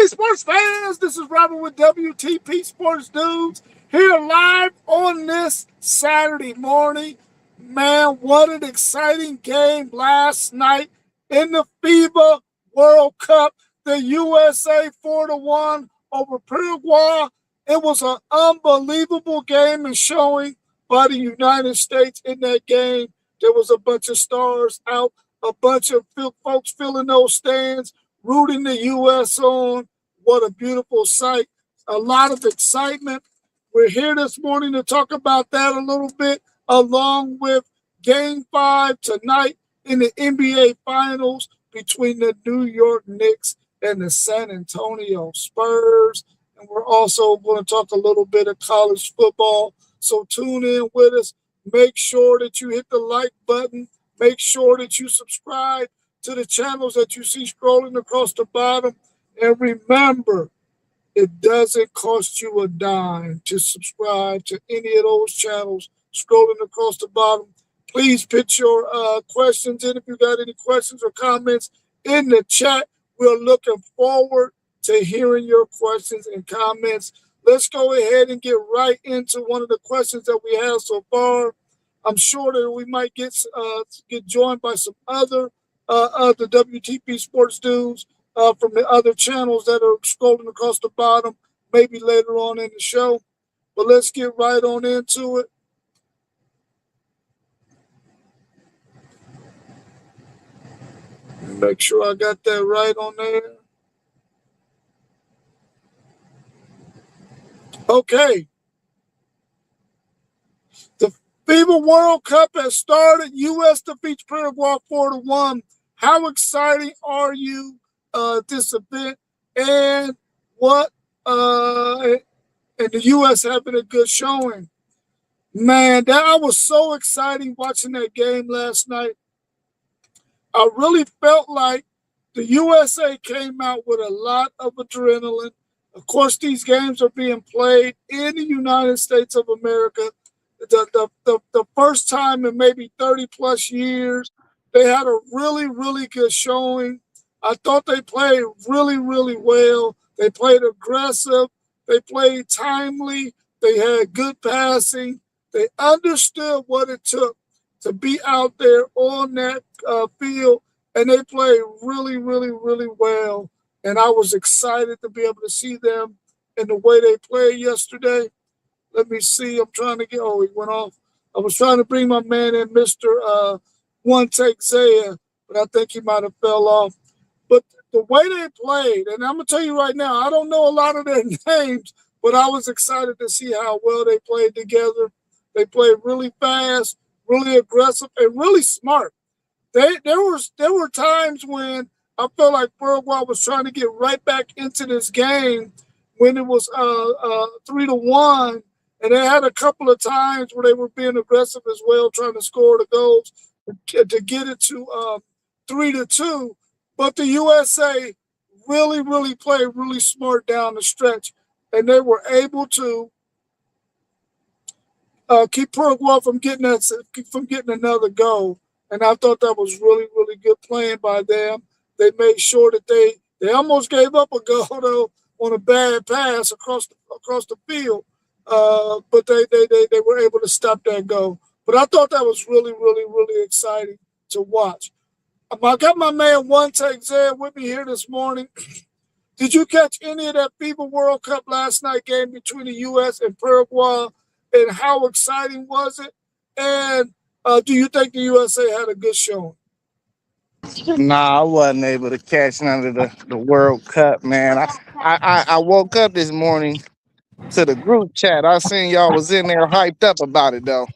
sports fans, this is Robert with WTP Sports News here live on this Saturday morning. Man, what an exciting game last night in the FIFA World Cup. The USA 4-1 over Paraguay. It was an unbelievable game and showing by the United States in that game. There was a bunch of stars out, a bunch of folks filling those stands, rooting the U.S. on. What a beautiful sight. A lot of excitement. We're here this morning to talk about that a little bit, along with Game 5 tonight in the NBA Finals between the New York Knicks and the San Antonio Spurs. And we're also going to talk a little bit of college football. So tune in with us. Make sure that you hit the like button. Make sure that you subscribe to the channels that you see scrolling across the bottom. And remember, it doesn't cost you a dime to subscribe to any of those channels scrolling across the bottom. Please put your questions in if you got any questions or comments in the chat. We're looking forward to hearing your questions and comments. Let's go ahead and get right into one of the questions that we have so far. I'm sure that we might get joined by some other of the WTP Sports News from the other channels that are scrolling across the bottom, maybe later on in the show. But let's get right on into it. Make sure I got that right on there. Okay. The FIFA World Cup has started. U.S. defeats Paraguay 4-1. How exciting are you this event? And what and the U.S. having a good showing. Man, that was so exciting watching that game last night. I really felt like the USA came out with a lot of adrenaline. Of course, these games are being played in the United States of America. The first time in maybe 30 plus years, they had a really, really good showing. I thought they played really, really well. They played aggressive. They played timely. They had good passing. They understood what it took to be out there on that field, and they played really, really, really well. And I was excited to be able to see them in the way they played yesterday. Let me see. I'm trying to get. Oh, he went off. I was trying to bring my man in, Mr. One Take Zaya, but I think he might have fell off. But the way they played, and I'm going to tell you right now, I don't know a lot of their names, but I was excited to see how well they played together. They played really fast, really aggressive, and really smart. There were times when I felt like Paraguay was trying to get right back into this game when it was 3-1, and they had a couple of times where they were being aggressive as well, trying to score the goals to get it to 3-2. But the USA really, really played really smart down the stretch, and they were able to keep Paraguay from getting another goal. And I thought that was really, really good playing by them. They made sure that they almost gave up a goal though on a bad pass across the field, but they were able to stop that goal. But I thought that was really, really, really exciting to watch. I got my man One Take Zed with me here this morning. Did you catch any of that FIFA World Cup last night game between the U.S. and Paraguay? And how exciting was it? And do you think the USA had a good showing? Nah, I wasn't able to catch none of the World Cup, man. I woke up this morning to the group chat. I seen y'all was in there hyped up about it though.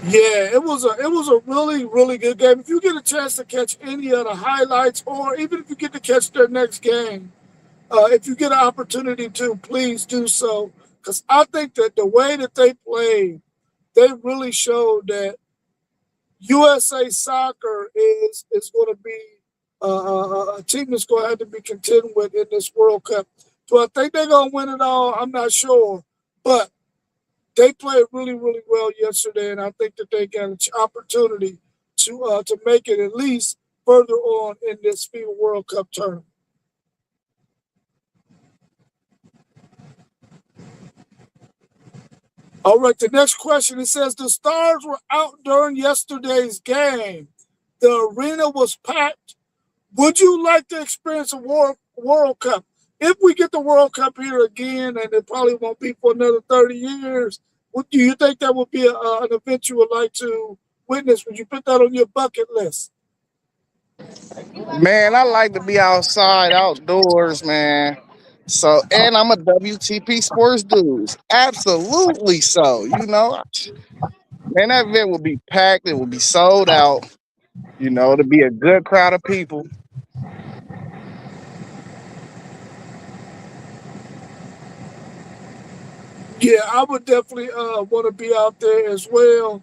Yeah, it was a really, really good game. If you get a chance to catch any of the highlights, or even if you get to catch their next game, if you get an opportunity to, please do so. Because I think that the way that they played, they really showed that USA Soccer is going to be a team that's going to have to be contending with in this World Cup. Do I think they're going to win it all? I'm not sure. But they played really, really well yesterday, and I think that they got an opportunity to make it at least further on in this FIFA World Cup tournament. All right, the next question, it says the Stars were out during yesterday's game. The arena was packed. Would you like to experience a World Cup? If we get the World Cup here again, and it probably won't be for another 30 years, do you think that would be an event you would like to witness? Would you put that on your bucket list? Man, I like to be outside, outdoors, man. So, and I'm a WTP sports dude. Absolutely so. Man, that event will be packed. It will be sold out. It'll be a good crowd of people. Yeah, I would definitely want to be out there as well.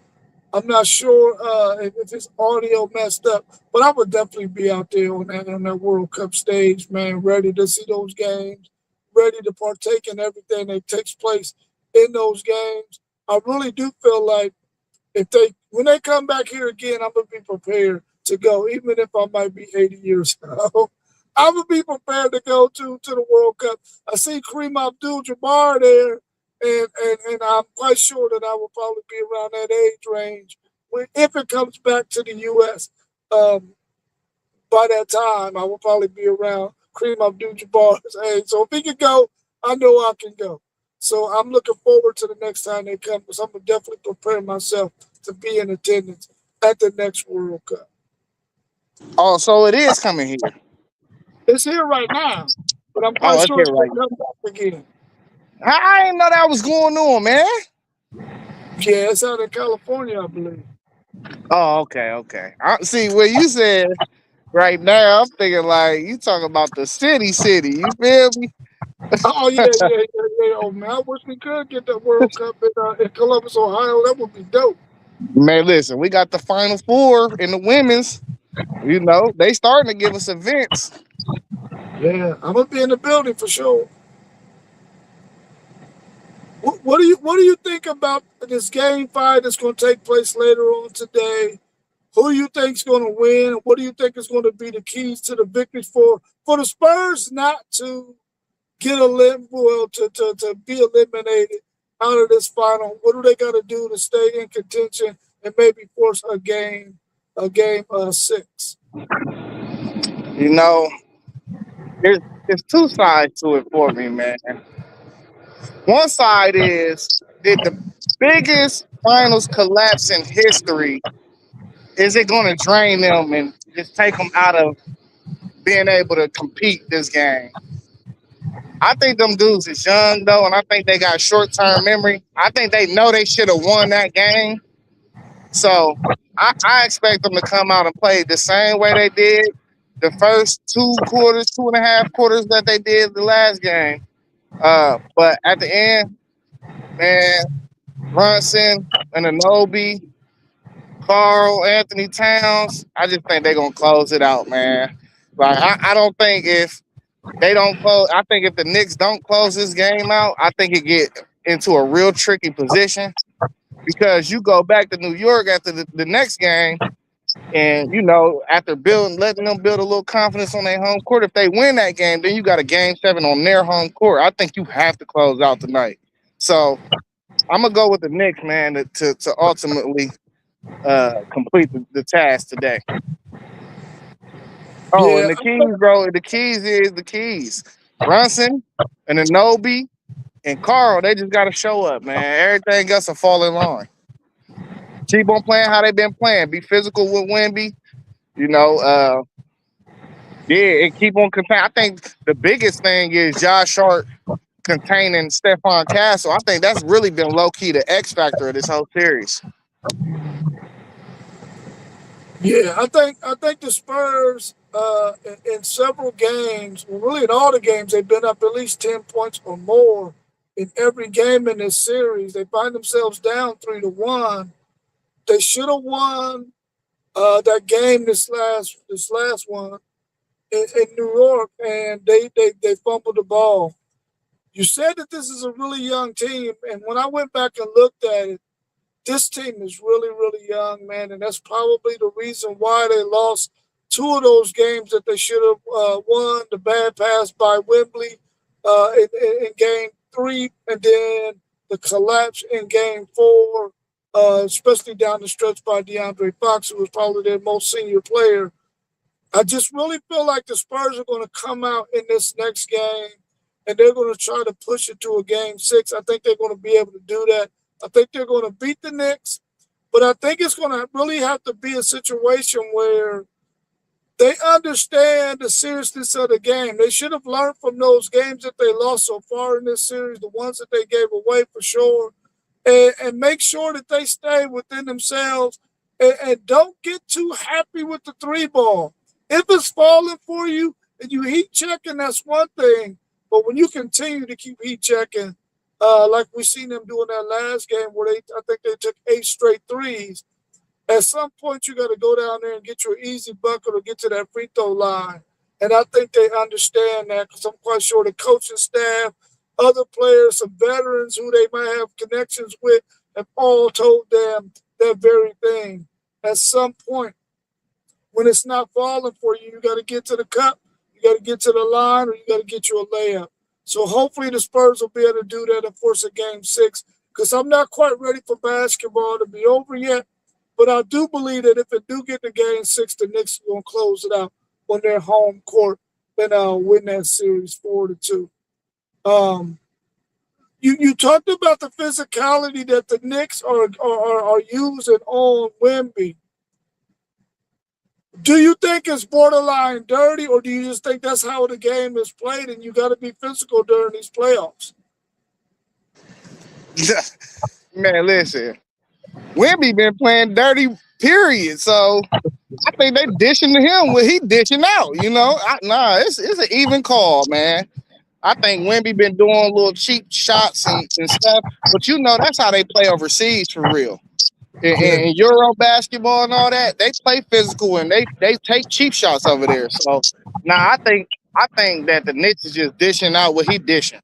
I'm not sure if it's audio messed up, but I would definitely be out there on that World Cup stage, man, ready to see those games, ready to partake in everything that takes place in those games. I really do feel like if they when they come back here again, I'm gonna be prepared to go, even if I might be 80 years old. I'm gonna be prepared to go to the World Cup. I see Kareem Abdul-Jabbar there, and I'm quite sure that I will probably be around that age range if it comes back to the U.S. Um, by that time, I will probably be around Kareem Abdul-Jabbar's age. So if he can go, I know I can go. So I'm looking forward to the next time they come, because I'm gonna definitely prepare myself to be in attendance at the next World Cup. Oh, so it is coming here. It's here right now, but I'm quite Oh, it's sure here it's right gonna now. come back again. I didn't know that was going on, man. Yeah, it's out in California, I believe. Oh, okay, okay. I see what you said right now. I'm thinking like you talking about the city. You feel me? Oh yeah. Oh man, I wish we could get that World Cup in Columbus, Ohio. That would be dope. Man, listen, we got the final four in the women's. They starting to give us events. Yeah, I'm gonna be in the building for sure. What do you think about this game five that's going to take place later on today? Who do you think's going to win? What do you think is going to be the keys to the victory for the Spurs not to get well to be eliminated out of this final? What do they got to do to stay in contention and maybe force a game six? You know, there's there's two sides to it for me, man. One side is did the biggest finals collapse in history, is it going to drain them and just take them out of being able to compete this game? I think them dudes is young though, and I think they got short term memory. I think they know they should have won that game, so I expect them to come out and play the same way they did the first 2 quarters, 2.5 quarters that they did the last game. But at the end, man, Brunson and Anobi, Carl, Anthony Towns, I just think they're gonna close it out, man. Like I don't think if they don't close, I think if the Knicks don't close this game out, I think it get into a real tricky position because you go back to New York after the next game, and after letting them build a little confidence on their home court, if they win that game, then you got a game seven on their home court. I think you have to close out tonight. So I'm gonna go with the Knicks, man, to ultimately complete the task today. Oh, Yeah, and the keys, bro. The keys is the keys. Brunson and Anobi and Carl, they just got to show up, man. Everything else will fall in line. Keep on playing how they been playing. Be physical with Wemby. You know, uh, yeah, and keep on containing. I think the biggest thing is Josh Hart containing Stephon Castle. I think that's really been low key the X factor of this whole series. yeah. I think the Spurs in several games, well, really in all the games, they've been up at least 10 points or more in every game in this series. They find themselves down 3-1. They should have won that game this last one in New York, and they fumbled the ball. You said that this is a really young team, and when I went back and looked at it, this team is really, really young, man, and that's probably the reason why they lost two of those games that they should have won. The bad pass by Wembley in game three, and then the collapse in game four, especially down the stretch by DeAndre Fox, who was probably their most senior player. I just really feel like the Spurs are going to come out in this next game and they're going to try to push it to a game six. I think they're going to be able to do that. I think they're going to beat the Knicks, but I think it's going to really have to be a situation where they understand the seriousness of the game. They should have learned from those games that they lost so far in this series, the ones that they gave away for sure, and make sure that they stay within themselves and don't get too happy with the three ball. If it's falling for you and you heat checking, that's one thing. But when you continue to keep heat checking, like we seen them doing that last game where I think they took 8 straight threes, at some point you got to go down there and get your easy bucket or get to that free throw line. And I think they understand that because I'm quite sure the coaching staff, other players, some veterans who they might have connections with have all told them that very thing. At some point, when it's not falling for you, you got to get to the cup, you got to get to the line, or you got to get you a layup. So hopefully the Spurs will be able to do that and force a game six because I'm not quite ready for basketball to be over yet. But I do believe that if it do get to game six, the Knicks are going to close it out on their home court and win that series 4-2. You talked about the physicality that the Knicks are using on Wemby. Do you think it's borderline dirty, or do you just think that's how the game is played and you got to be physical during these playoffs? Man, listen, Wimby been playing dirty, period. So I think they dishing to him what he dishing out. It's an even call, man. I think Wimby been doing little cheap shots and stuff, but that's how they play overseas for real. In Euro basketball and all that, they play physical and they take cheap shots over there. So I think that the Knicks is just dishing out what he dishing.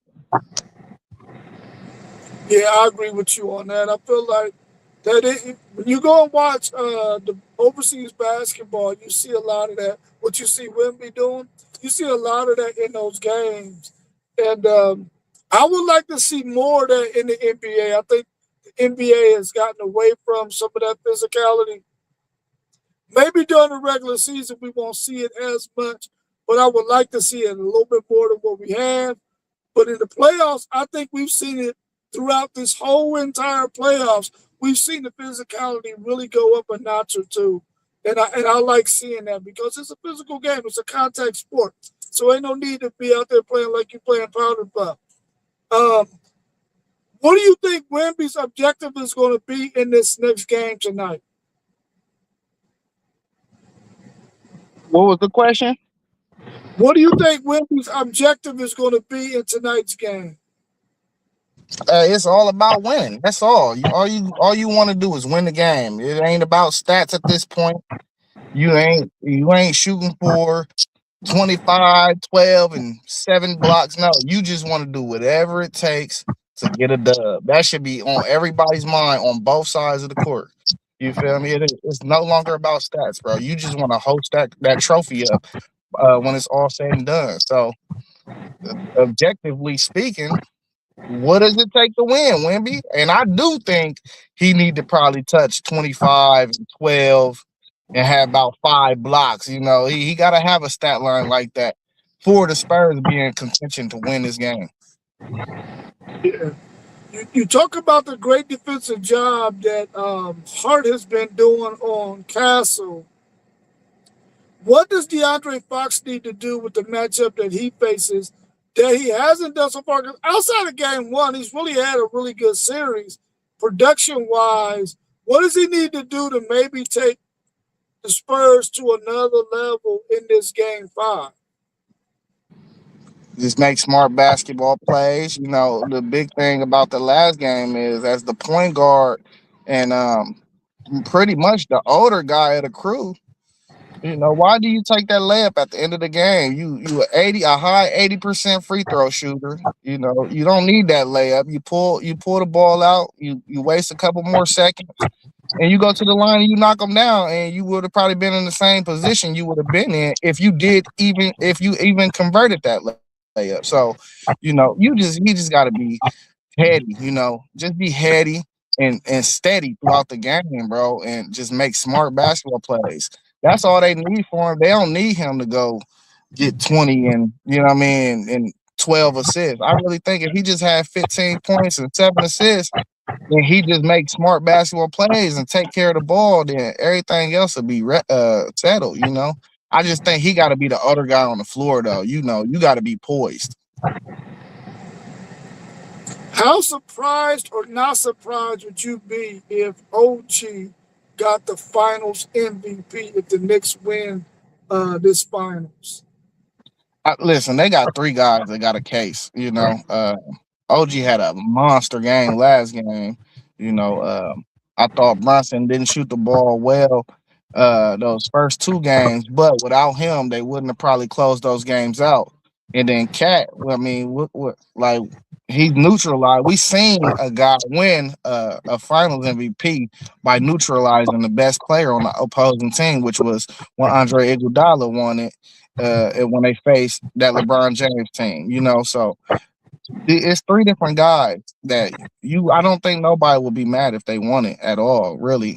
Yeah, I agree with you on that. I feel like when you go and watch the overseas basketball, you see a lot of that. What you see Wemby doing, you see a lot of that in those games. And I would like to see more of that in the NBA. I think the NBA has gotten away from some of that physicality. Maybe during the regular season, we won't see it as much, but I would like to see it a little bit more than what we have. But in the playoffs, I think we've seen it throughout this whole entire playoffs. We've seen the physicality really go up a notch or two. And I like seeing that because it's a physical game. It's a contact sport. So ain't no need to be out there playing like you're playing powder puff. What do you think Wemby's objective is going to be in this next game tonight? What was the question? What do you think Wemby's objective is going to be in tonight's game? It's all about winning. That's all. All you want to do is win the game. It ain't about stats at this point. You ain't shooting for 25, 12, and 7 blocks. No, you just want to do whatever it takes to get a dub. That should be on everybody's mind on both sides of the court. You feel me? It's no longer about stats, bro. You just want to host that trophy up when it's all said and done. So, objectively speaking, what does it take to win, Wemby? And I do think he need to probably touch 25 and 12 and have about 5 blocks. He got to have a stat line like that for the Spurs to be in contention to win this game. Yeah. You talk about the great defensive job that Hart has been doing on Castle. What does DeAndre Fox need to do with the matchup that he faces that he hasn't done so far? 'Cause outside of game one, he's really had a really good series production-wise. What does he need to do to maybe take the Spurs to another level in this game five? Just make smart basketball plays. The big thing about the last game is as the point guard and pretty much the older guy of the crew. Why do you take that layup at the end of the game? A high 80% free throw shooter. You don't need that layup. You pull the ball out. You waste a couple more seconds, and you go to the line and you knock them down, and you would have probably been in the same position you would have been in if you even converted that layup. So, you just got to be heady, just be heady and steady throughout the game, bro, and just make smart basketball plays. That's all they need for him. They don't need him to go get 20 and and 12 assists. I really think if he just had 15 points and 7 assists, and he just make smart basketball plays and take care of the ball, then everything else will be settled. I just think he got to be the other guy on the floor, though. You got to be poised. How surprised or not surprised would you be if OG got the Finals MVP if the Knicks win this Finals? Listen, they got three guys that got a case. OG had a monster game last game. You know, I thought Brunson didn't shoot the ball well those first two games, but without him, they wouldn't have probably closed those games out. And then Cat, well, I mean, like he neutralized. We seen a guy win a Finals MVP by neutralizing the best player on the opposing team, which was when Andre Iguodala won it when they faced that LeBron James team. So it's three different guys that I don't think nobody will be mad if they won it at all, really.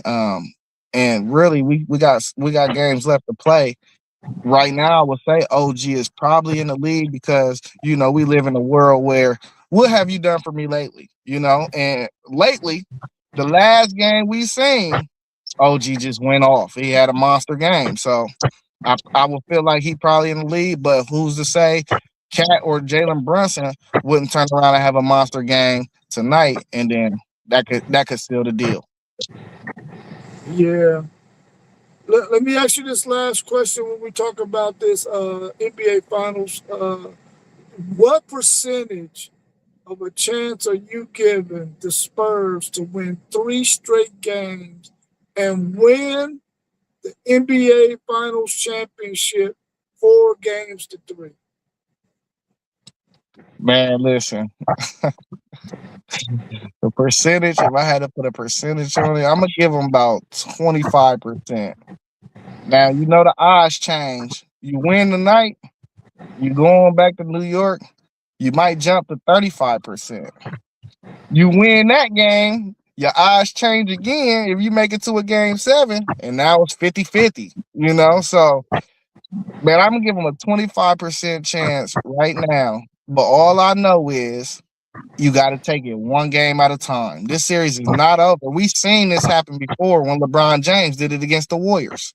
And really we got games left to play. Right now I would say OG is probably in the lead because we live in a world where what have you done for me lately? And lately the last game we seen, OG just went off. He had a monster game. So I would feel like he probably in the lead, but who's to say Cat or Jalen Brunson wouldn't turn around and have a monster game tonight, and then that could seal the deal. Yeah. Let me ask you this last question when we talk about this NBA Finals. What percentage of a chance are you giving the Spurs to win three straight games and win the NBA Finals championship 4-3? Man, listen, the percentage. If I had to put a percentage on it, I'm gonna give them about 25%. Now the odds change. You win tonight, you going back to New York, you might jump to 35%. You win that game, your odds change again if you make it to a game 7, and now it's 50-50. So man, I'm gonna give them a 25% chance right now. But all I know is you got to take it one game at a time. This series is not over. We've seen this happen before when LeBron James did it against the Warriors.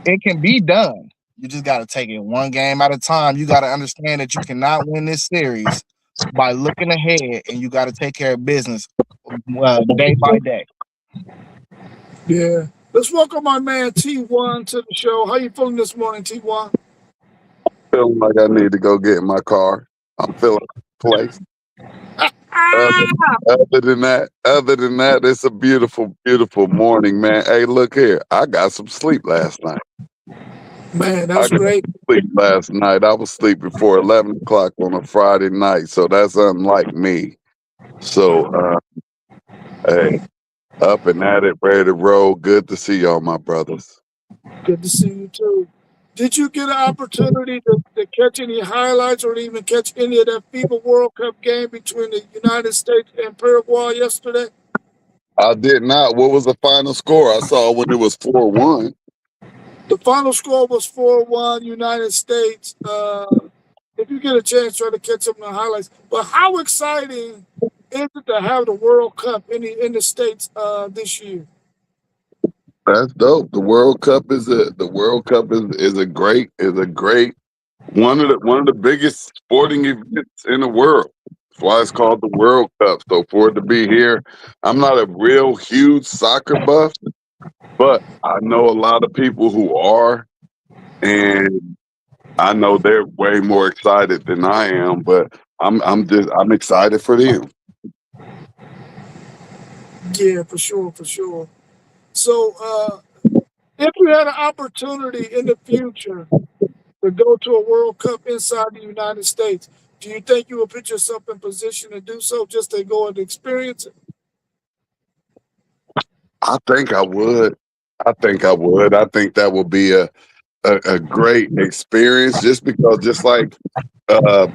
It can be done. You just got to take it one game at a time. You got to understand that you cannot win this series by looking ahead, and you got to take care of business day by day. Yeah. Let's welcome my man T1 to the show. How you feeling this morning, T1? Feeling like I need to go get in my car. I'm feeling place. Other, other than that, it's a beautiful, beautiful morning, man. Hey, look here. I got some sleep last night. Man, I that's got great. sleep last night. I was asleep before 11 o'clock on a Friday night, so that's unlike me. So, hey, up and at it, ready to roll. Good to see y'all, my brothers. Good to see you too. Did you get an opportunity to catch any highlights or even catch any of that FIFA World Cup game between the United States and Paraguay yesterday? I did not. What was the final score? I saw when it was 4-1. The final score was 4-1 United States. If you get a chance, try to catch some of the highlights. But how exciting is it to have the World Cup in the States this year? That's dope. The World Cup is a great one of the biggest sporting events in the world. That's why it's called the World Cup. So for it to be here, I'm not a real huge soccer buff, but I know a lot of people who are, and I know they're way more excited than I am. But I'm excited for them. Yeah, for sure, for sure. So, if you had an opportunity in the future to go to a World Cup inside the United States, do you think you would put yourself in position to do so just to go and experience it? I think I would. I think that would be a great experience just because just like uh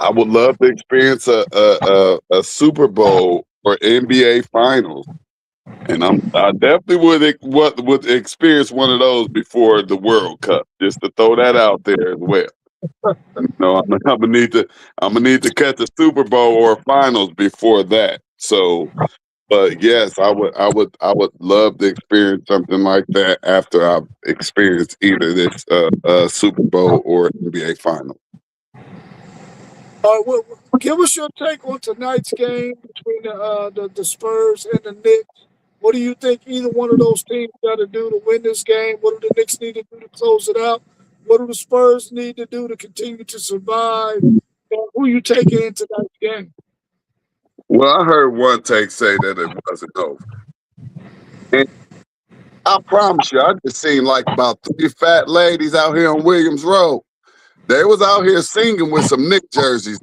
I would love to experience a Super Bowl or NBA Finals, and I definitely would experience one of those before the World Cup. Just to throw that out there as well. No, I'm gonna need to catch a Super Bowl or a Finals before that. So, but yes, I would love to experience something like that after I've experienced either this Super Bowl or NBA Final. All right, well, give us your take on tonight's game between the Spurs and the Knicks. What do you think either one of those teams got to do to win this game? What do the Knicks need to do to close it out? What do the Spurs need to do to continue to survive? And who you taking in tonight's game? Well, I heard one take say that it wasn't over, and I promise you, I just seen like about 3 fat ladies out here on Williams Road. They was out here singing with some Knick jerseys.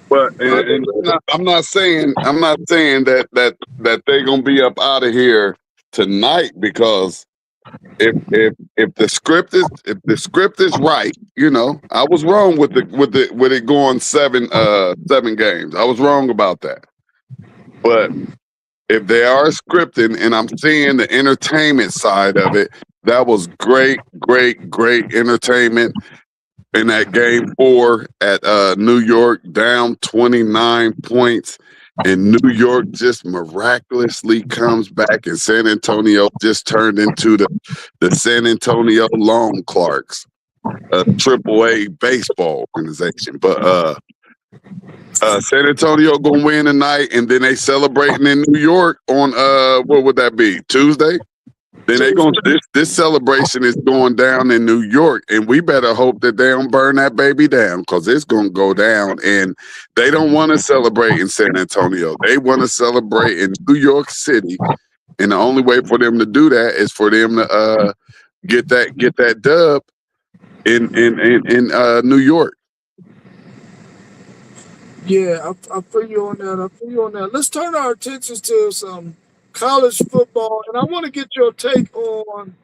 But and I'm not saying that they're gonna be up out of here tonight, because if the script is right, I was wrong with it going 7 games. I was wrong about that. But if they are scripting and I'm seeing the entertainment side of it, that was great entertainment in that game 4 at New York, down 29 points. And New York just miraculously comes back, and San Antonio just turned into the San Antonio Lone Clarks, a AAA baseball organization. But San Antonio gonna win tonight, and then they celebrating in New York on what would that be, Tuesday? Then they gonna this celebration is going down in New York, and we better hope that they don't burn that baby down, because it's gonna go down. And they don't want to celebrate in San Antonio; they want to celebrate in New York City. And the only way for them to do that is for them to get that dub in New York. Yeah, I feel you on that. Let's turn our attentions to some college football, and I want to get your take on.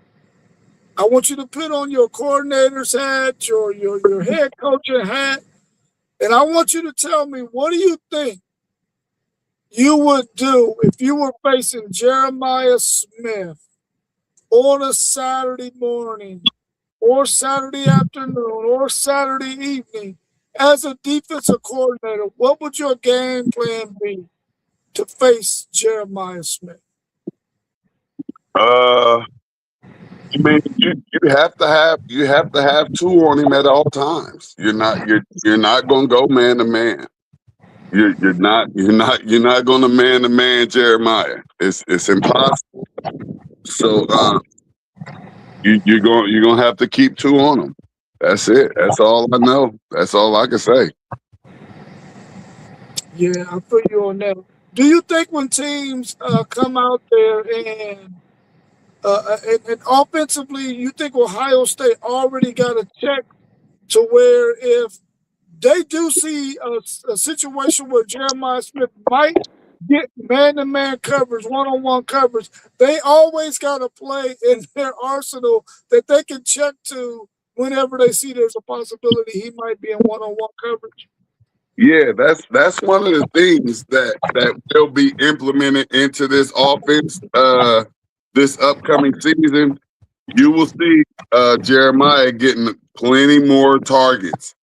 I want you to put on your coordinator's hat, your head coaching hat, and I want you to tell me, what do you think you would do if you were facing Jeremiah Smith on a Saturday morning or Saturday afternoon or Saturday evening as a defensive coordinator? What would your game plan be to face Jeremiah Smith? I mean, you have to have 2 on him at all times. You're not gonna go man to man. You're not gonna man to man Jeremiah. It's impossible. So you're gonna have to keep 2 on him. That's it. That's all I know. That's all I can say. Yeah, I feel you on that. Do you think when teams come out there and offensively, you think Ohio State already got a check to where if they do see a situation where Jeremiah Smith might get man-to-man coverage, one-on-one coverage, they always got a play in their arsenal that they can check to whenever they see there's a possibility he might be in one-on-one coverage? Yeah, that's one of the things that will be implemented into this offense this upcoming season. You will see Jeremiah getting plenty more targets.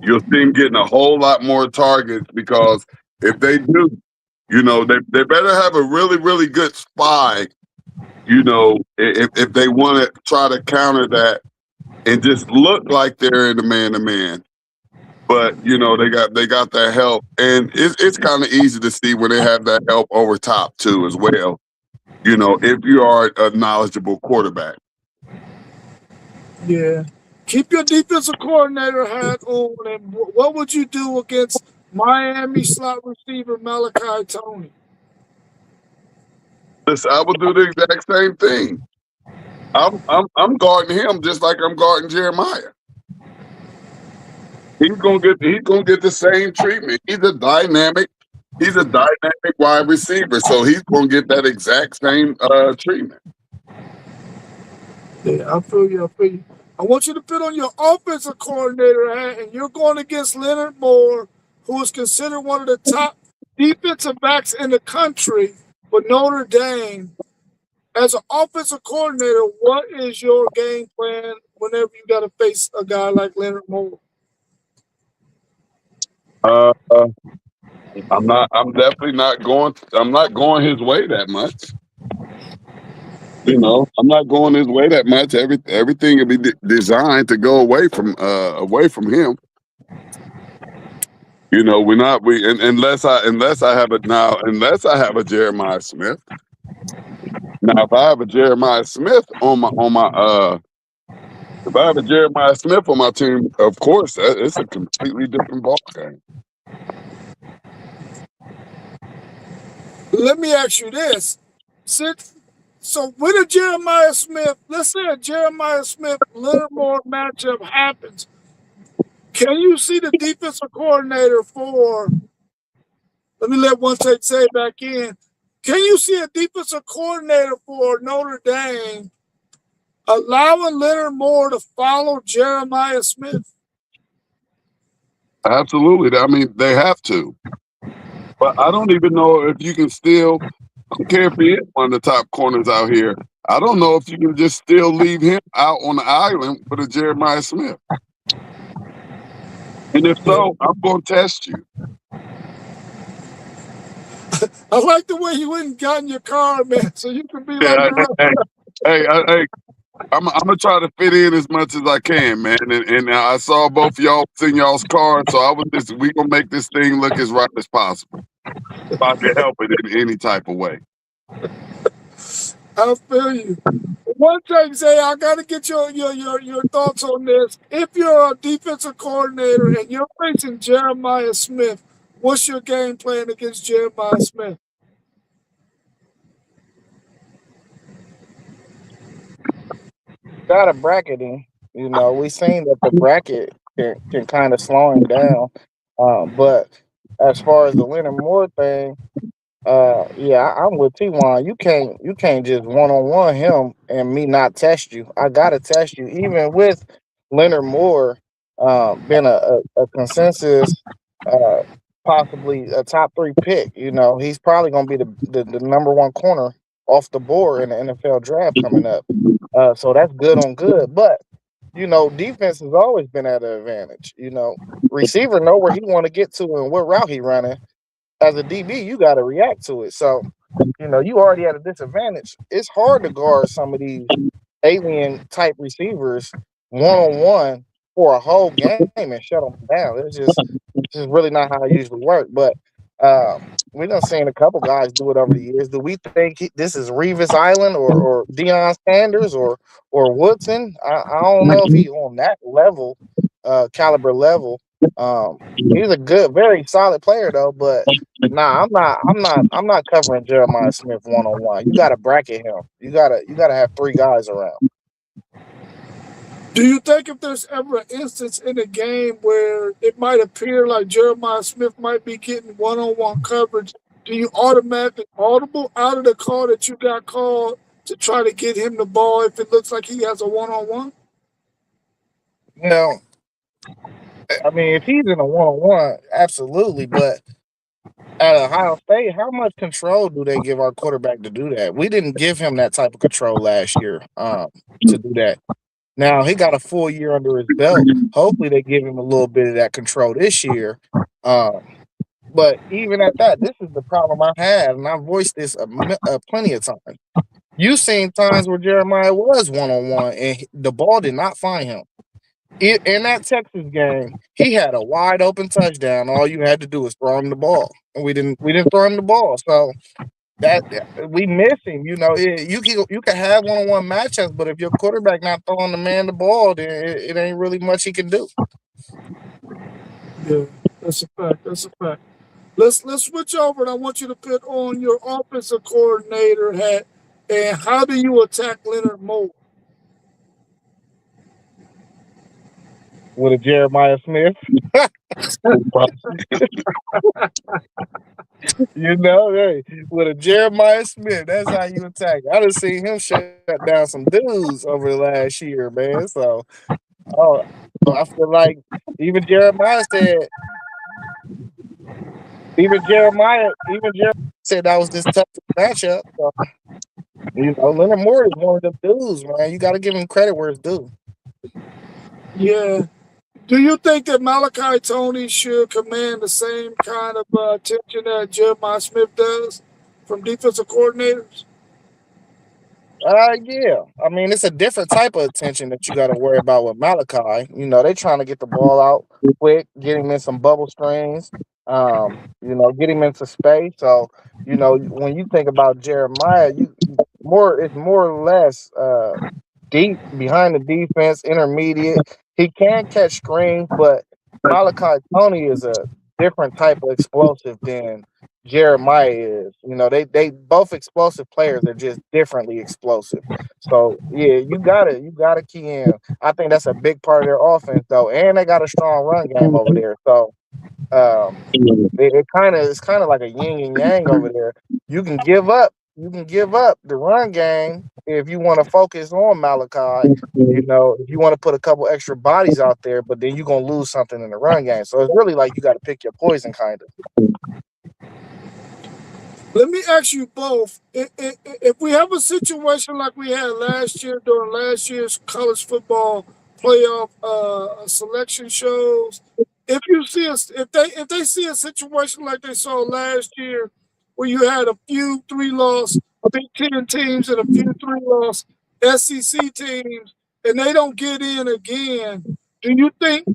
You'll see him getting a whole lot more targets, because if they do, they better have a really good spy, if they want to try to counter that and just look like they're in the man-to-man. But they got that help, and it's kind of easy to see when they have that help over top too as well. If you are a knowledgeable quarterback. Yeah. Keep your defensive coordinator hat on, and what would you do against Miami slot receiver Malachi Tony? Listen, I would do the exact same thing. I'm guarding him just like I'm guarding Jeremiah. He's gonna get the same treatment. He's a dynamic wide receiver, so he's gonna get that exact same treatment. Yeah, I feel you. I want you to put on your offensive coordinator hat, and you're going against Leonard Moore, who is considered one of the top defensive backs in the country for Notre Dame. As an offensive coordinator, what is your game plan whenever you got to face a guy like Leonard Moore? Uh, I'm not. I'm definitely not going. I'm not going his way that much. I'm not going his way that much. Everything will be designed to go away from him. We're not. Unless I have a Jeremiah Smith. Now, if I have a Jeremiah Smith if I have a Jeremiah Smith on my team, of course, it's a completely different ball game. Let me ask you this. So with a Jeremiah Smith, let's say a Jeremiah Smith Leonard Moore matchup happens. Can you see the defensive coordinator for, let me let one take say back in. Can you see a defensive coordinator for Notre Dame allowing Leonard Moore to follow Jeremiah Smith? Absolutely. I mean, they have to. But I don't even know if you can still. I don't care if he is one of the top corners out here. I don't know if you can just still leave him out on the island with a Jeremiah Smith. And if so, I'm going to test you. I like the way you went and got in your car, man, so you can be like Yeah, the hey, I'm gonna try to fit in as much as I can, man. And I saw both of y'all in y'all's car, so we gonna make this thing look as right as possible. If I can help it in any type of way. I feel you. One thing, Zay, I got to get your thoughts on this. If you're a defensive coordinator and you're facing Jeremiah Smith, what's your game plan against Jeremiah Smith? Got a bracket him. We seen that the bracket can kind of slow him down. But as far as the Leonard Moore thing, yeah, I'm with T1. You can't just one on one him and me not test you. I gotta test you, even with Leonard Moore being a consensus, uh, possibly a top three pick. He's probably gonna be the number one corner off the board in the NFL draft coming up. So that's good on good, but defense has always been at an advantage. Receiver know where he want to get to and what route he running. As a DB, you got to react to it. So, you already at a disadvantage. It's hard to guard some of these alien type receivers one on one for a whole game and shut them down. It's just really not how it usually works. But we done seen a couple guys do it over the years. Do we think this is Revis Island or Deion Sanders or Woodson? I don't know if he on that level, caliber level. He's a good, very solid player though. But nah, I'm not covering Jeremiah Smith one on one. You got to bracket him. You gotta have three guys around. Do you think if there's ever an instance in a game where it might appear like Jeremiah Smith might be getting one-on-one coverage, do you automatically audible out of the call that you got called to try to get him the ball if it looks like he has a one-on-one? You know, I mean, if he's in a one on one, absolutely. But at Ohio State, how much control do they give our quarterback to do that? We didn't give him that type of control last year to do that. Now he got a full year under his belt. Hopefully, they give him a little bit of that control this year. Um, but even at that, this is the problem I have, and I voiced this plenty of times. You seen times where Jeremiah was one on one, and the ball did not find him. In that Texas game, he had a wide open touchdown. All you had to do was throw him the ball, and we didn't throw him the ball. So that we miss him. You can have one on one matchups, but if your quarterback not throwing the man the ball, then it ain't really much he can do. Yeah, that's a fact. That's a fact. Let's switch over, and I want you to put on your offensive coordinator hat. And how do you attack Leonard Moore? With a Jeremiah Smith. Hey, with a Jeremiah Smith, that's how you attack. I done seen him shut down some dudes over the last year, man. So, oh, I feel like even Jeremiah said, even Jeremiah said that was this tough matchup. So, Leonard Moore is one of them dudes, man. You got to give him credit where it's due. Yeah. Do you think that Malachi Tony should command the same kind of attention that Jeremiah Smith does from defensive coordinators? Yeah. I mean, it's a different type of attention that you got to worry about with Malachi. They trying to get the ball out quick, get him in some bubble screens, get him into space. So, when you think about Jeremiah, it's more or less deep behind the defense, intermediate. He can catch screens, but Malachi Tony is a different type of explosive than Jeremiah is. They both explosive players. They're just differently explosive. So yeah, you gotta key in. I think that's a big part of their offense though, and they got a strong run game over there. So um, it's kind of like a yin and yang over there. You can give up the run game if you want to focus on Malachi. If you want to put a couple extra bodies out there, but then you're gonna lose something in the run game. So it's really like you got to pick your poison, kind of. Let me ask you both. If we have a situation like we had last year during last year's college football playoff selection shows, if they see a situation like they saw last year, where you had a few three loss Big Ten teams and a few three loss SEC teams, and they don't get in again, do you think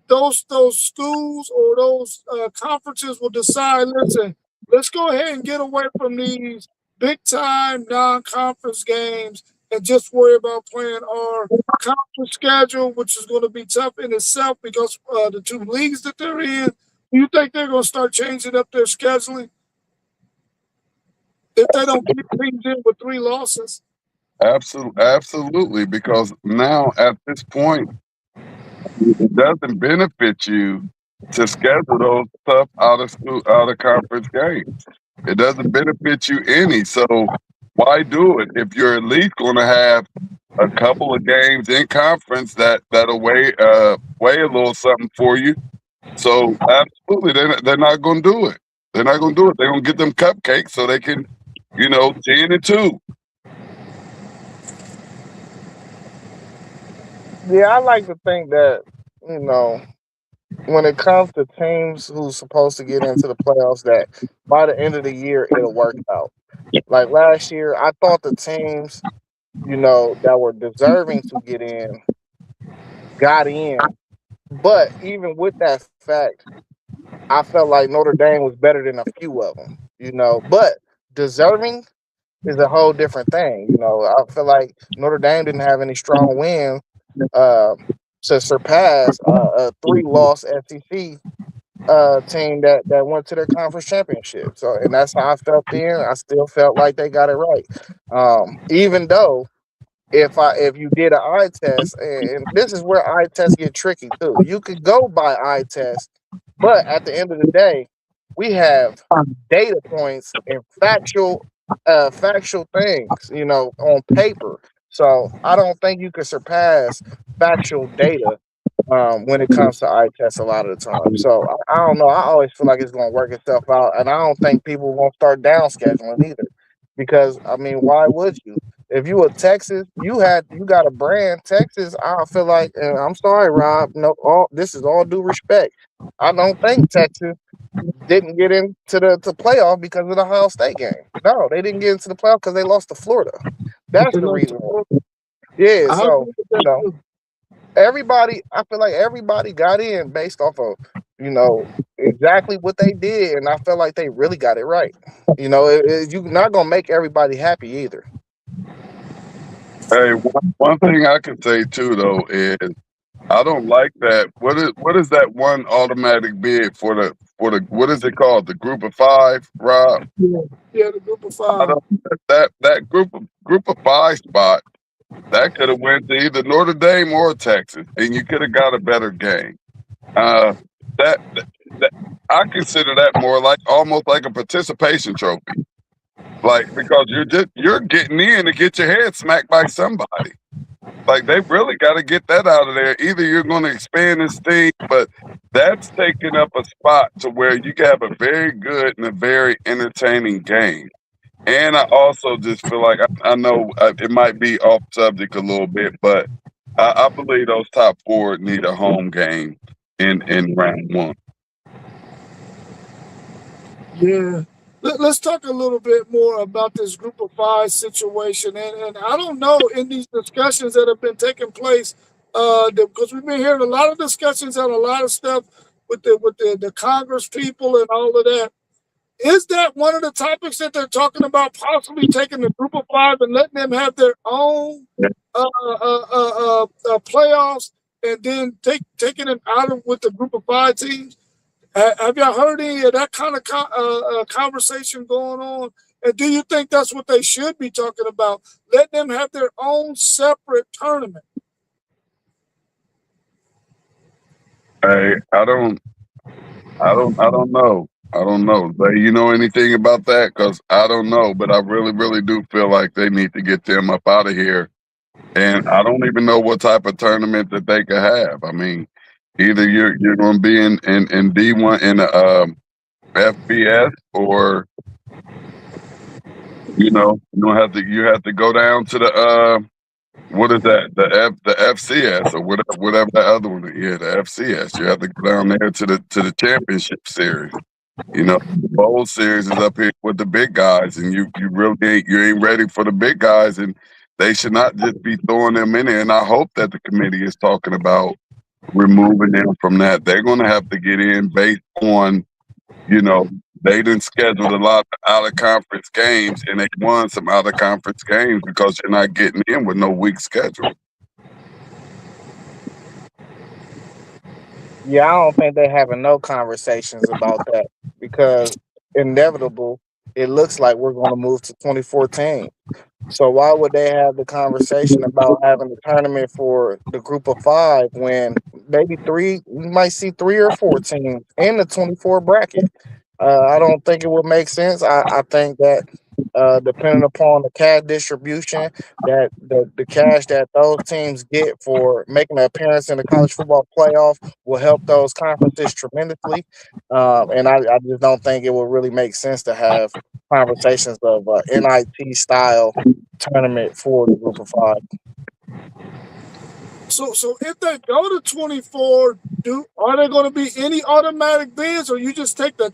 those schools or those conferences will decide, listen, let's go ahead and get away from these big time non conference games and just worry about playing our conference schedule, which is going to be tough in itself because the two leagues that they're in. Do you think they're going to start changing up their scheduling if they don't keep things in with three losses? Absolutely, because now at this point, it doesn't benefit you to schedule those tough out of conference games. It doesn't benefit you any. So why do it if you're at least going to have a couple of games in conference that'll weigh a little something for you? So absolutely, they're not going to do it. They're not going to do it. They're going to get them cupcakes so they can, 10-2. Yeah, I like to think that you know when it comes to teams who's supposed to get into the playoffs, that by the end of the year it'll work out. Like last year, I thought the teams that were deserving to get in got in, but even with that fact, I felt like Notre Dame was better than a few of them. But deserving is a whole different thing. I feel like Notre Dame didn't have any strong wins uh, to surpass a three-loss SEC team that went to their conference championship. So, and that's how I felt then. I still felt like they got it right, even though if you did an eye test, and this is where eye tests get tricky too. You could go by eye test, but at the end of the day, we have data points and factual things, on paper. So I don't think you could surpass factual data when it comes to eye tests a lot of the time. So I don't know. I always feel like it's going to work itself out, and I don't think people won't start down scheduling either. Because I mean, why would you? If you were Texas, you got a brand Texas. I feel like, and I'm sorry, Rob. No, all this is all due respect. I don't think Texas didn't get into the playoff because of the Ohio State game. No, they didn't get into the playoff because they lost to Florida. That's the reason. Yeah, I so agree with that too. everybody, I feel like everybody got in based off of exactly what they did, and I felt like they really got it right. You're not gonna make everybody happy either. Hey, one thing I can say too though is I don't like that. What is that one automatic bid for the what is it called? The group of five, Rob? Yeah, yeah, the group of I five. don't that group of five spot that could have went to either Notre Dame or Texas, and you could have got a better game. Uh, that, that I consider that more like almost like a participation trophy. Like, because you're getting in to get your head smacked by somebody. Like, they really got to get that out of there. Either you're going to expand this thing, but that's taking up a spot to where you can have a very good and a very entertaining game. And I also just feel like I know it might be off subject a little bit, but I believe those top four need a home game in round one. Yeah. Let's talk a little bit more about this group of five situation. And I don't know in these discussions that have been taking place, because we've been hearing a lot of discussions and a lot of stuff with the Congress people and all of that. Is that one of the topics that they're talking about, possibly taking the group of five and letting them have their own playoffs and then taking them out of with the group of five teams? Have y'all heard any of that kind of conversation going on? And do you think that's what they should be talking about? Let them have their own separate tournament. Hey, I don't know. I don't know. But you know anything about that? Because I don't know. But I really, really do feel like they need to get them up out of here. And I don't even know what type of tournament that they could have. I mean, either you're going to be in D1 in the FBS, or you have to go down to the what is that, the FCS, or whatever that other one is. Yeah, the FCS. You have to go down there to the championship series. The bowl series is up here with the big guys, and you really ain't ready for the big guys, and they should not just be throwing them in there. And I hope that the committee is talking about removing them from that. They're going to have to get in based on, they didn't schedule a lot of out of conference games, and they won some out of conference games because you're not getting in with no weak schedule. Yeah, I don't think they're having no conversations about that because inevitable, it looks like we're going to move to 2014. So why would they have the conversation about having a tournament for the group of five when maybe we might see 3 or 4 teams in the 24 bracket? I don't think it would make sense. I think that depending upon the cash distribution, that the cash that those teams get for making an appearance in the college football playoff will help those conferences tremendously. And I just don't think it would really make sense to have conversations of NIT style tournament for the group of five. So if they go to 24, are there going to be any automatic bids, or you just take the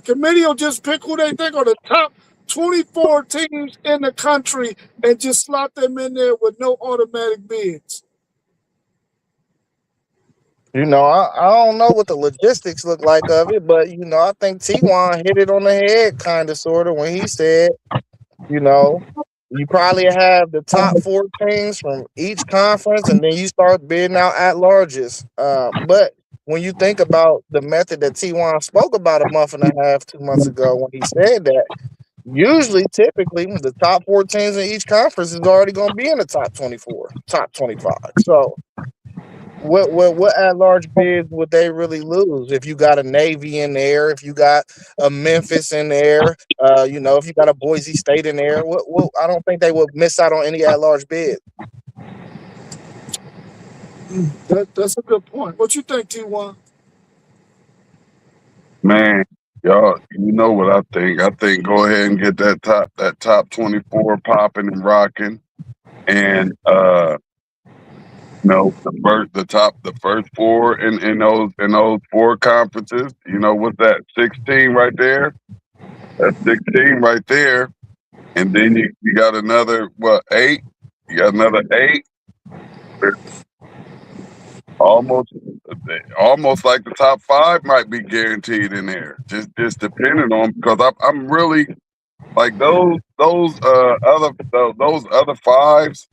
committee will just pick who they think are the top 24 teams in the country and just slot them in there with no automatic bids? I don't know what the logistics look like of it, but I think T1 hit it on the head, kind of, sort of, when he said, you know, you probably have the top 4 teams from each conference, and then you start bidding out at larges. But when you think about the method that T1 spoke about a month and a half, 2 months ago, when he said that, typically, the top 4 teams in each conference is already going to be in the top 24, top 25. So what at large bids would they really lose if you got a Navy in there, if you got a Memphis in there, if you got a Boise State in there? What I don't think they would miss out on any at large bid. That's a good point. What you think, T1? Man, y'all, you know what I think. I think go ahead and get that top 24 popping and rocking, and the first 4 in those 4 conferences. What's that? 16 right there. That's 16 right there, and then you got another 8. You got another 8. Almost like the top 5 might be guaranteed in there. Just depending on, because I'm really like those other 5s.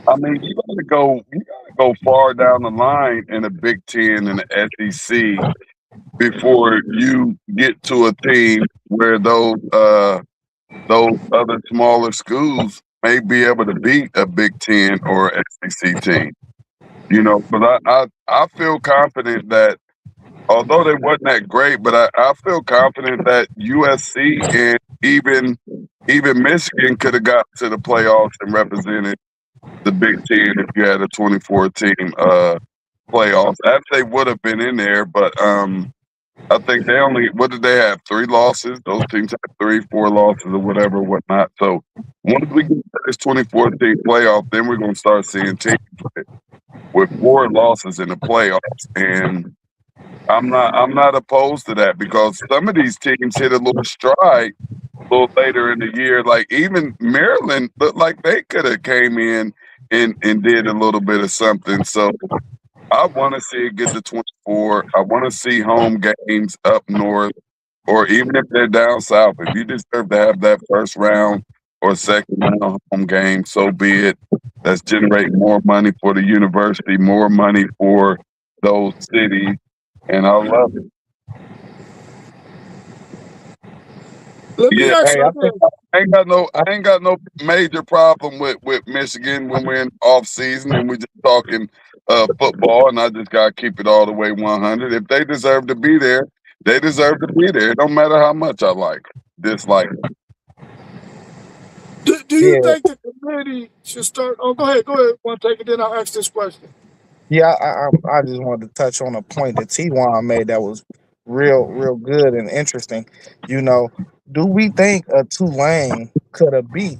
I mean, you gotta go far down the line in the Big Ten and the SEC before you get to a team where those other smaller schools may be able to beat a Big Ten or SEC team. Because I feel confident that although they wasn't that great, but I feel confident that USC and even Michigan could have got to the playoffs and represented the Big Ten if you had a 24 team playoffs. Actually, they would have been in there, but I think they only what did they have? 3 losses. Those teams had 3, 4 losses or whatever, whatnot. So once we get to this 24 team playoff, then we're gonna start seeing teams with 4 losses in the playoffs. And I'm not opposed to that because some of these teams hit a little stride a little later in the year. Like even Maryland looked like they could have came in and did a little bit of something. So I want to see it get to 24. I want to see home games up north, or even if they're down south. If you deserve to have that first round or second round home game, so be it. That's generating more money for the university, more money for those cities, and I love it. Let me Yeah, ask Hey, you I think this. I ain't got no major problem with Michigan when we're in off season and we just talking football, and I just gotta keep it all the way 100. If they deserve to be there, they deserve to be there. It don't matter how much I dislike. Do you yeah, think the committee should start? Oh, go ahead. Go ahead. Want to take it? Then I'll ask this question. yeah. I just wanted to touch on a point that T-Wan made that was real good and interesting. You know, do we think a Tulane could have beat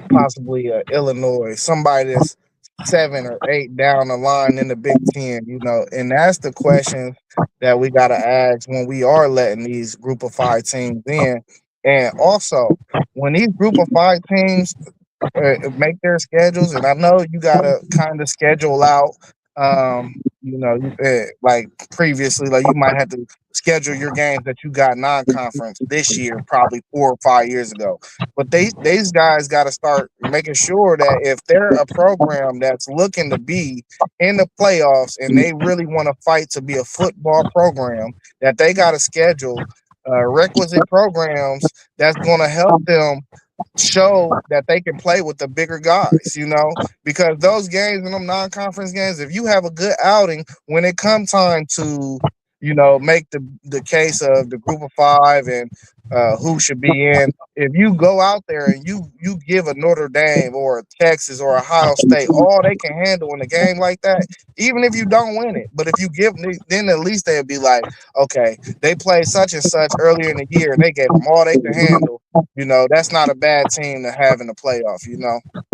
possibly Illinois, somebody that's 7 or 8 down the line in the Big Ten, and that's the question that we got to ask when we are letting these Group of Five teams in, and also when these Group of Five teams make their schedules, and I know you gotta kind of schedule out. Like previously, like you might have to schedule your games that you got non-conference this year, probably 4 or 5 years ago. But these guys got to start making sure that if they're a program that's looking to be in the playoffs and they really want to fight to be a football program, that they got to schedule requisite programs that's going to help them show that they can play with the bigger guys, because those games and them non-conference games, if you have a good outing when it comes time to, make the case of the Group of Five and who should be in, if you go out there and you give a Notre Dame or a Texas or Ohio State all they can handle in a game like that, even if you don't win it, but if you give, then at least they'll be like, okay, they played such and such earlier in the year and they gave them all they can handle. That's not a bad team to have in the playoff.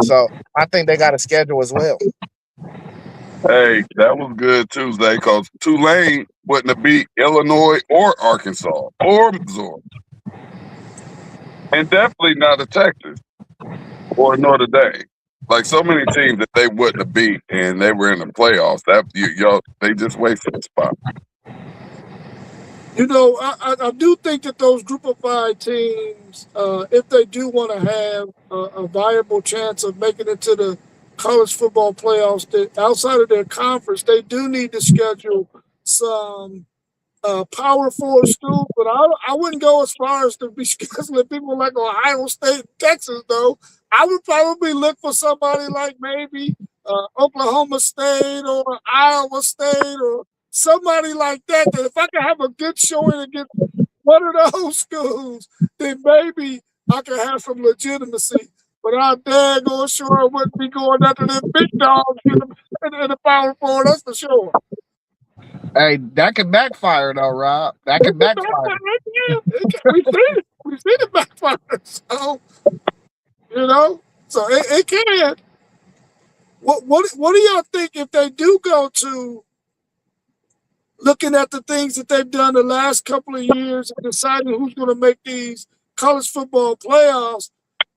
So I think they got a schedule as well. Hey, that was good Tuesday because Tulane wouldn't have beat Illinois or Arkansas or Missouri, and definitely not a Texas or Notre Dame. Like so many teams that they wouldn't have beat, and they were in the playoffs. That y'all, they just wasted a spot. I do think that those Group of Five teams, if they do want to have a viable chance of making it to the college football playoffs, that outside of their conference, they do need to schedule some Power Four schools. But I wouldn't go as far as to be scheduling people like Ohio State, and Texas. Though I would probably look for somebody like maybe Oklahoma State or Iowa State or somebody like that. That if I could have a good showing against one of those schools, then maybe I could have some legitimacy. But I dang on sure I wouldn't be going after them big dogs in the Power Four. That's for sure. Hey, that could backfire though, Rob. That It could can backfire. backfire. We've seen it. We've seen it backfire. So you know, so it can. What do y'all think if they do go to looking at the things that they've done the last couple of years and deciding who's going to make these college football playoffs?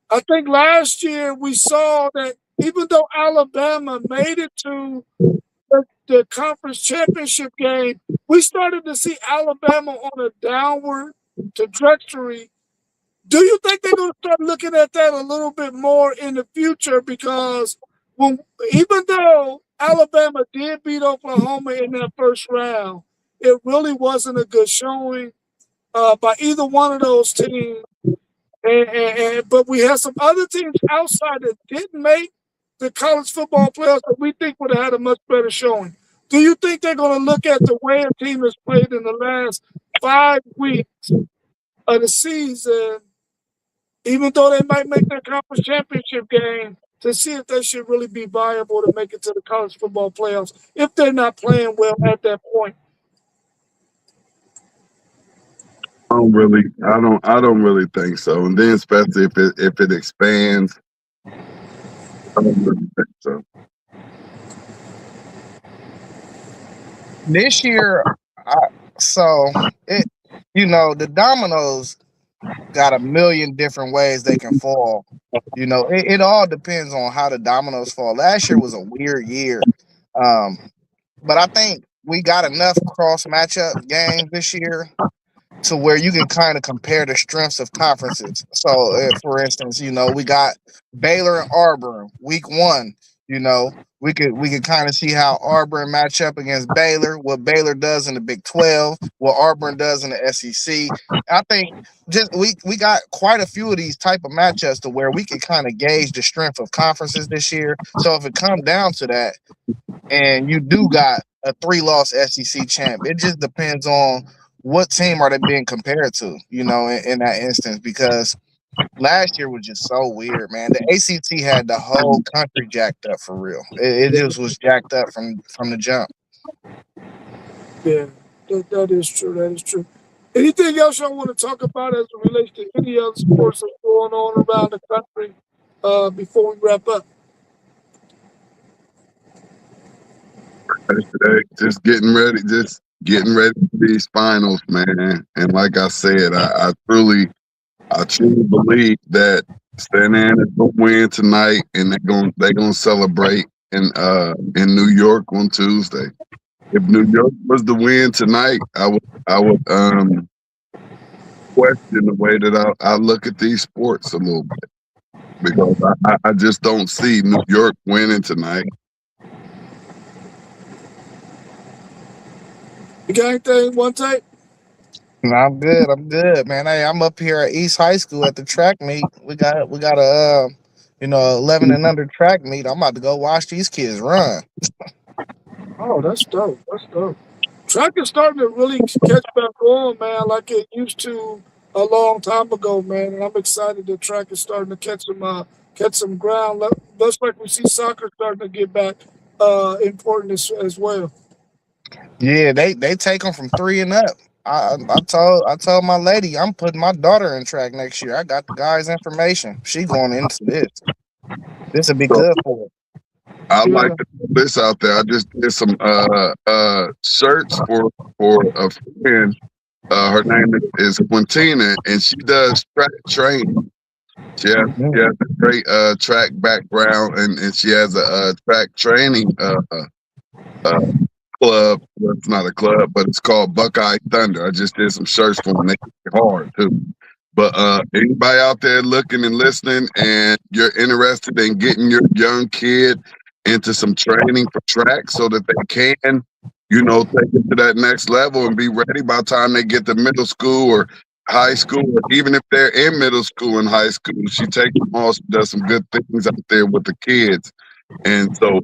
I think last year we saw that even though Alabama made it to the conference championship game, we started to see Alabama on a downward trajectory. Do you think they're going to start looking at that a little bit more in the future? Because when, even though Alabama did beat Oklahoma in that first round, it really wasn't a good showing by either one of those teams. But we had some other teams outside that didn't make the college football playoffs that we think would have had a much better showing. Do you think they're going to look at the way a team has played in the last 5 weeks of the season, even though they might make their conference championship game, to see if they should really be viable to make it to the college football playoffs if they're not playing well at that point? I don't really think so. And then especially if it expands, I don't really think so. This year, so it, the dominoes got a million different ways they can fall. It all depends on how the dominoes fall. Last year was a weird year, but I think we got enough cross matchup games this year to where you can kind of compare the strengths of conferences. So, for instance, we got Baylor and Auburn week 1. We could kind of see how Auburn match up against Baylor, what Baylor does in the Big 12, what Auburn does in the SEC. I think just we got quite a few of these type of matchups to where we can kind of gauge the strength of conferences this year. So if it comes down to that, and you do got a 3-loss SEC champ, it just depends on what team are they being compared to, in that instance, because last year was just so weird, man. The ACT had the whole country jacked up for real. It just was jacked up from the jump. Yeah, that is true. That is true. Anything else y'all want to talk about as it relates to any other sports that's going on around the country before we wrap up? Just getting ready for these finals, man. And like I said, I truly believe that Santa Ana's gonna win tonight, and they're gonna celebrate in New York on Tuesday. If New York was to win tonight, I would question the way that I look at these sports a little bit, because I just don't see New York winning tonight. You got anything, one take? No, I'm good, man. Hey, I'm up here at East High School at the track meet. We got a 11 and under track meet. I'm about to go watch these kids run. Oh, that's dope. That's dope. Track is starting to really catch back on, man, like it used to a long time ago, man. And I'm excited that track is starting to catch some ground. Just like we see soccer starting to get back important as well. Yeah, they take them from 3 and up. I told my lady I'm putting my daughter in track next year. I got the guy's information. She going into this. This will be So good for her. I'd Yeah. like to put this out there. I just did some shirts for a friend. Her name is Quintina, and she does track training. She has a great track background, and she has a track training club. Well, it's not a club, but it's called Buckeye Thunder. I just did some shirts for them. They hard too. But anybody out there looking and listening, and you're interested in getting your young kid into some training for track so that they can, take it to that next level and be ready by the time they get to middle school or high school, or even if they're in middle school and high school, she takes them all. She does some good things out there with the kids. And so,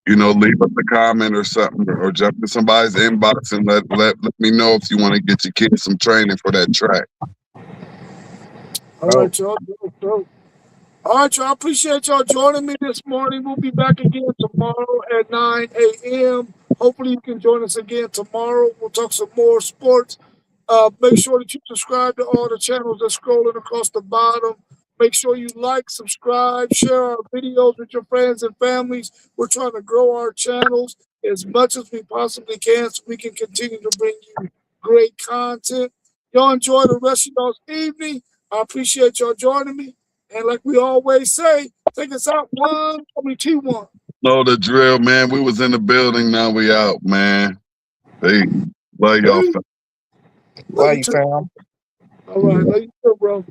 leave us a comment or something, or jump in somebody's inbox and let me know if you want to get your kids some training for that track. All right, y'all. Dope. All right, y'all. Appreciate y'all joining me this morning. We'll be back again tomorrow at 9 a.m. Hopefully, you can join us again tomorrow. We'll talk some more sports. Make sure that you subscribe to all the channels that's scrolling across the bottom. Make sure you like, subscribe, share our videos with your friends and families. We're trying to grow our channels as much as we possibly can so we can continue to bring you great content. Y'all enjoy the rest of y'all's evening. I appreciate y'all joining me. And like we always say, take us out 2-1. Know the drill, man. We was in the building, now we out, man. Hey, love y'all. Hey. Love you, fam. All right, love you too, bro.